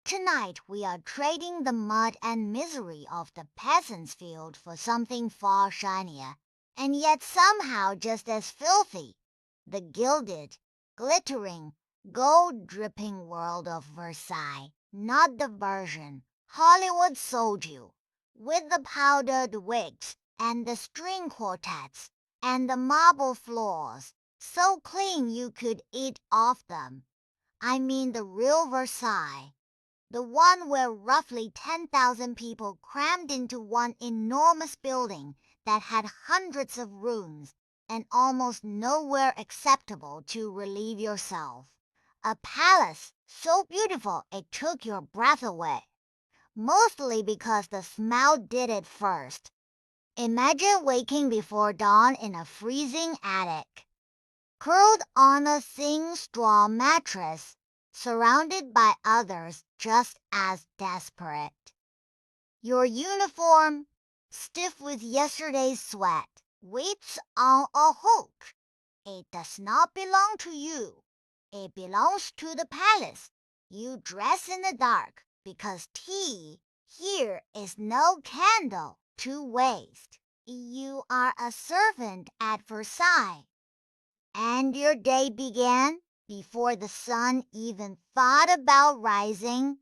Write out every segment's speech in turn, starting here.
tonight we are trading the mud and misery of the peasant's field for something far shinier, and yet somehow just as filthy. The gilded, glittering, gold-dripping world of Versailles, not the version Hollywood sold you, with the powdered wigs and the string quartets and the marble floors, so clean you could eat off them. I mean the real Versailles, the one where roughly 10,000 people crammed into one enormous building that had hundreds of rooms and almost nowhere acceptable to relieve yourself. A palace so beautiful it took your breath away, mostly because the smell did it first. Imagine waking before dawn in a freezing attic, curled on a thin straw mattress, surrounded by others just as desperate. Your uniform, stiff with yesterday's sweat, waits on a hook. It does not belong to you. It belongs to the palace. You dress in the dark because tea here is no candle to waste. You are a servant at Versailles. And your day began before the sun even thought about rising.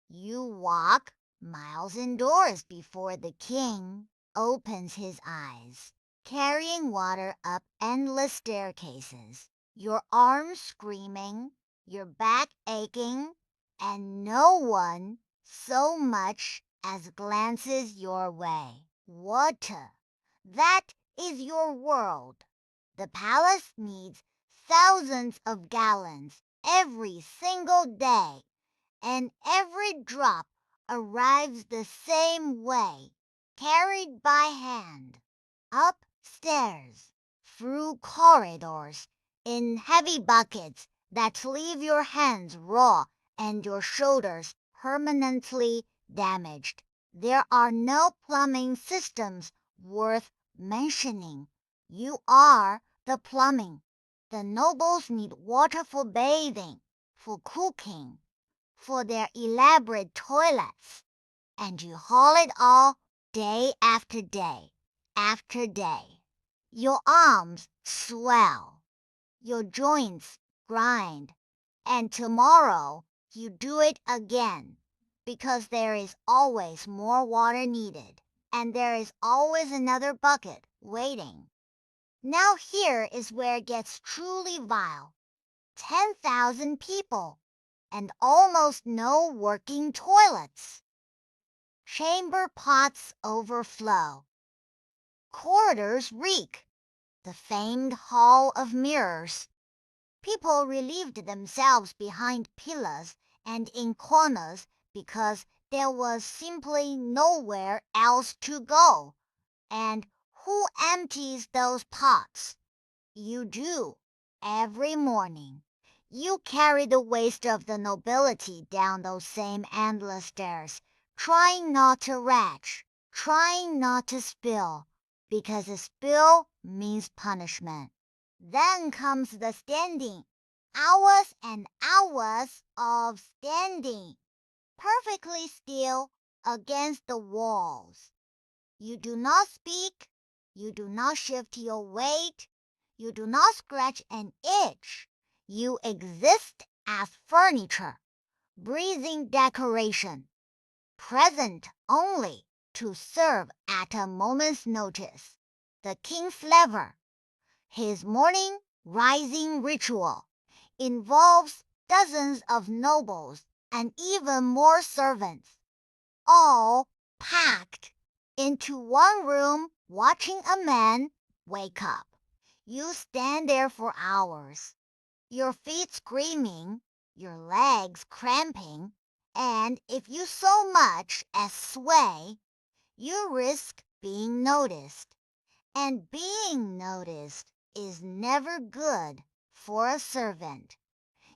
You walk miles indoors before the king opens his eyes, carrying water up endless staircases, your arms screaming, your back aching, and no one so much as glances your way. Water. That is your world. The palace needs thousands of gallons every single day, and every drop arrives the same way, carried by hand, upstairs, through corridors, in heavy buckets that leave your hands raw and your shoulders permanently damaged. There are no plumbing systems worth mentioning. You are the plumbing. The nobles need water for bathing, for cooking, for their elaborate toilets, and you haul it all day after day after day. Your arms swell, your joints grind, and tomorrow you do it again, because there is always more water needed, and there is always another bucket waiting. Now here is where it gets truly vile. 10,000 people, and almost no working toilets. Chamber pots overflow. Corridors reek. The famed Hall of Mirrors. People relieved themselves behind pillars and in corners because there was simply nowhere else to go. And who empties those pots? You do, every morning. You carry the waste of the nobility down those same endless stairs, trying not to retch, trying not to spill, because a spill means punishment. Then comes the standing, hours and hours of standing, perfectly still against the walls. You do not speak, you do not shift your weight, you do not scratch an itch. You exist as furniture, breathing decoration, present only to serve at a moment's notice. The king's lever, his morning rising ritual, involves dozens of nobles and even more servants, all packed into one room watching a man wake up. You stand there for hours, your feet screaming, your legs cramping, and if you so much as sway, you risk being noticed. And being noticed is never good for a servant.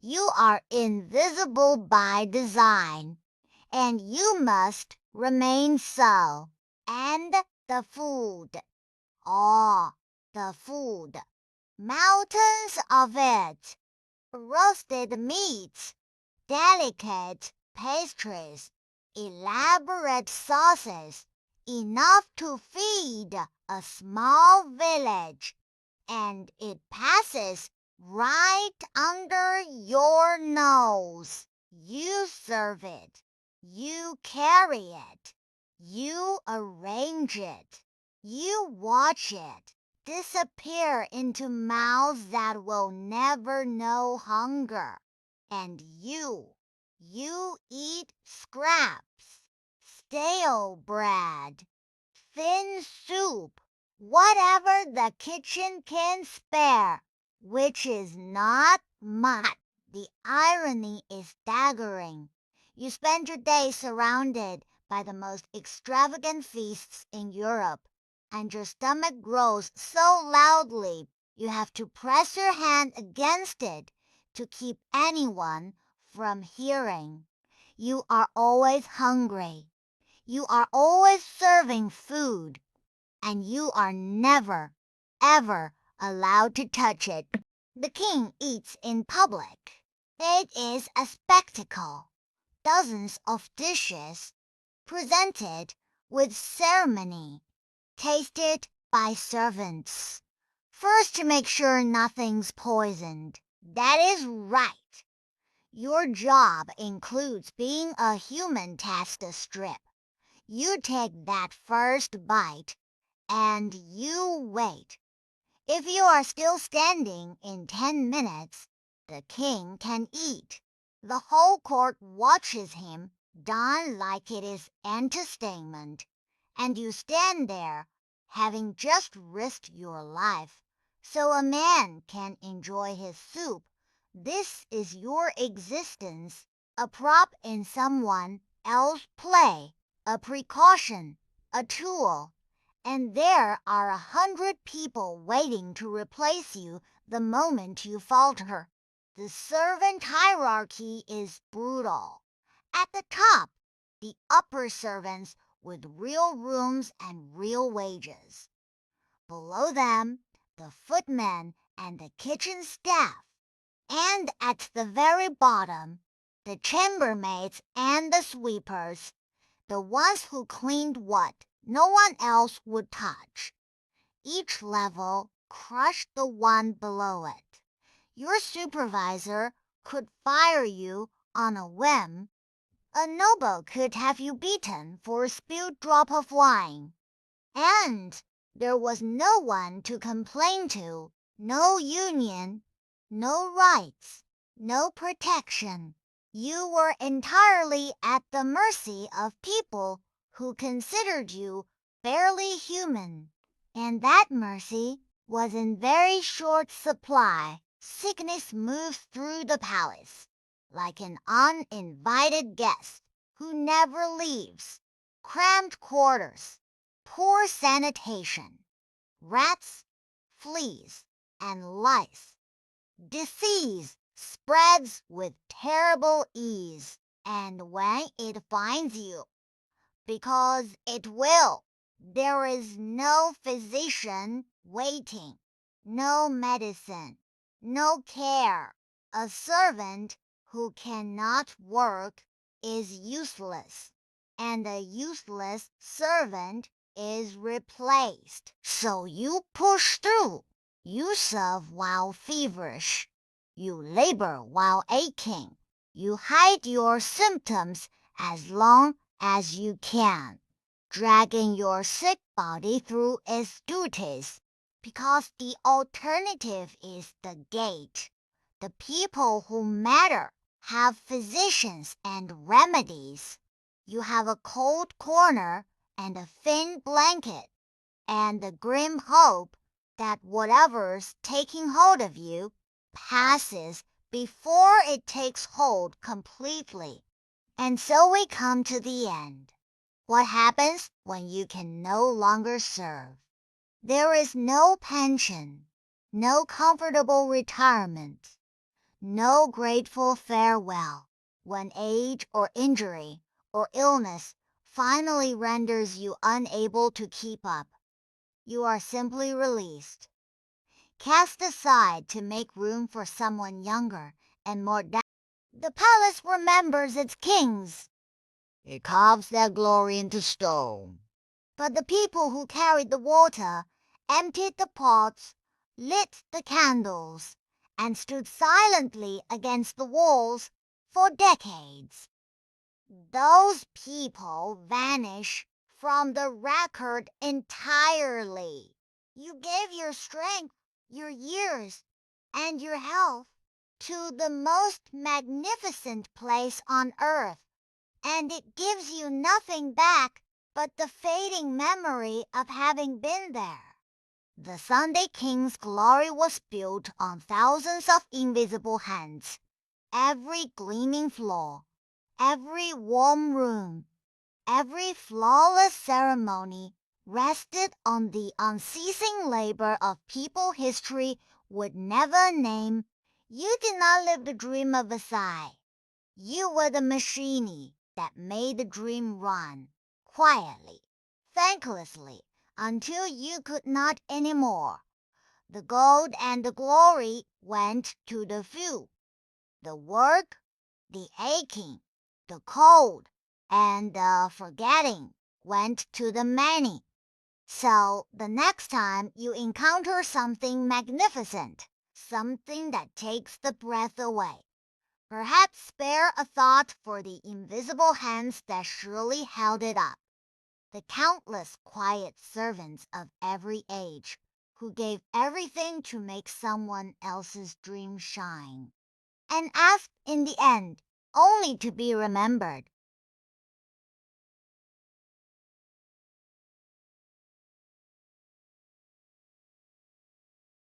You are invisible by design, and you must remain so. And the food. Oh, the food. Mountains of it. Roasted meats, delicate pastries, elaborate sauces, enough to feed a small village, and it passes right under your nose. You serve it, you carry it, you arrange it, you watch it disappear into mouths that will never know hunger. And you eat scraps, stale bread, thin soup, whatever the kitchen can spare, which is not much. The irony is staggering. You spend your day surrounded by the most extravagant feasts in Europe, and your stomach grows so loudly you have to press your hand against it to keep anyone from hearing. You are always hungry. You are always serving food, and you are never, ever allowed to touch it. The king eats in public. It is a spectacle. Dozens of dishes presented with ceremony, tasted by servants. First to make sure nothing's poisoned. That is right. Your job includes being a human test strip. You take that first bite, and you wait. If you are still standing in 10 minutes, the king can eat. The whole court watches him, done like it is entertainment, and you stand there, having just risked your life, so a man can enjoy his soup. This is your existence, a prop in someone else's play, a precaution, a tool, and there are 100 people waiting to replace you the moment you falter. The servant hierarchy is brutal. At the top, the upper servants with real rooms and real wages. Below them, the footmen and the kitchen staff. And at the very bottom, the chambermaids and the sweepers, the ones who cleaned what no one else would touch. Each level crushed the one below it. Your supervisor could fire you on a whim. A noble could have you beaten for a spilled drop of wine. And there was no one to complain to, no union, no rights, no protection. You were entirely at the mercy of people who considered you barely human. And that mercy was in very short supply. Sickness moves through the palace like an uninvited guest who never leaves. Cramped quarters, poor sanitation, rats, fleas, and lice. Disease spreads with terrible ease, and when it finds you, because it will, there is no physician waiting, no medicine, no care. A servant who cannot work is useless, and a useless servant is replaced. So you push through. You serve while feverish. You labor while aching. You hide your symptoms as long as you can, dragging your sick body through its duties, because the alternative is the gate. The people who matter have physicians and remedies. You have a cold corner and a thin blanket, and the grim hope that whatever's taking hold of you passes before it takes hold completely. And so we come to the end. What happens when you can no longer serve? There is no pension, no comfortable retirement, no grateful farewell when age or injury or illness finally renders you unable to keep up. You are simply released, cast aside to make room for someone younger and more The palace remembers its kings. It carves their glory into stone. But the people who carried the water emptied the pots, lit the candles, and stood silently against the walls for decades. Those people vanish from the record entirely. You gave your strength, your years, and your health to the most magnificent place on earth, and it gives you nothing back but the fading memory of having been there. The Sunday King's glory was built on thousands of invisible hands. Every gleaming floor, every warm room, every flawless ceremony rested on the unceasing labor of people history would never name. You did not live the dream of Versailles. You were the machine that made the dream run, quietly, thanklessly, until you could not any more. The gold and the glory went to the few. The work, the aching, the cold, and the forgetting went to the many. So the next time you encounter something magnificent, something that takes the breath away, perhaps spare a thought for the invisible hands that surely held it up, the countless quiet servants of every age who gave everything to make someone else's dream shine, and asked in the end only to be remembered.